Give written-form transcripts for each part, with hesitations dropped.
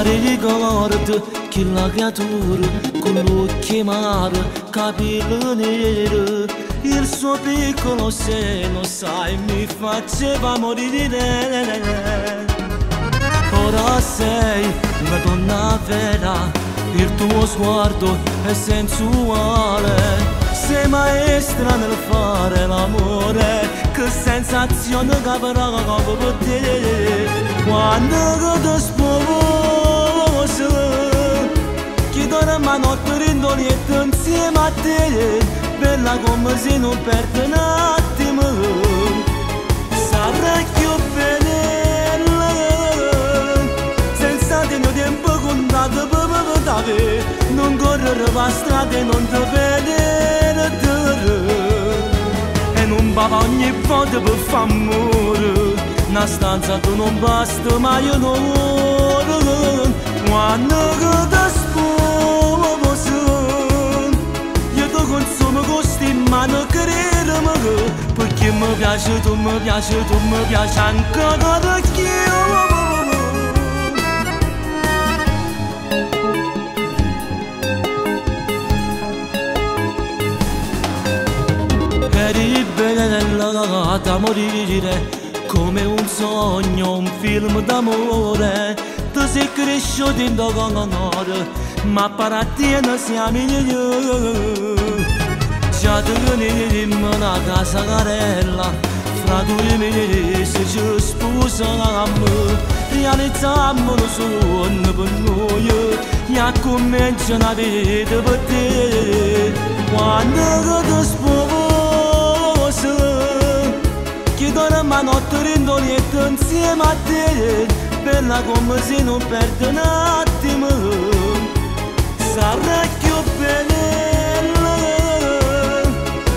ricordo che la creatura con l'occhio mare, capelli neri, il suo piccolo seno, sai, mi faceva morire. Ora sei una donna vera, il tuo sguardo è sensuale. Sei maestra nel fare l'amore, che sensazione che provo per te. Quando ti sposo, che dormo a notte rindolietto insieme a te, bella come se non perde un attimo. Sarai più bella, senza tenere tempo contato per te, non correre per strada e non ti vedere, e non bava ogni volta per fare amore. Una stanza tu non basta mai un'ora. Quando ti sposo, io ti consumo con sti mani, credimi, perché mi piace tu, mi piace tu, mi piace anche da chi. Eri bella da morire, come un sogno, un film d'amore. Tu sei cresciuto in dogonore, ma appartiene siamo io. Già tenemmo una casa carella, fra 2 mesi ci sposammo, realizzammo un sogno per noi, e cominciano a vedere per te. Quando ti sposo, che dormo a notte rindolietto insieme a te, bella come se non perde un attimo. Sarai più bella,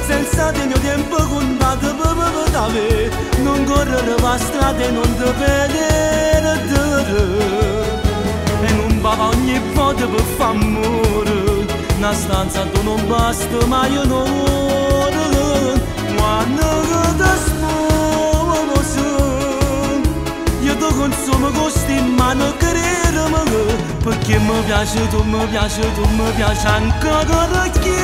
senza tenere tempo contato per te, non correre per strada e non ti vedere, e non bava ogni volta per fare amore. Una stanza tu non basta mai un'ora. Quando ti sposo, io ti consumo con sti mani, credimi, perché mi piace tu, mi piace tu, mi piace anche da chi.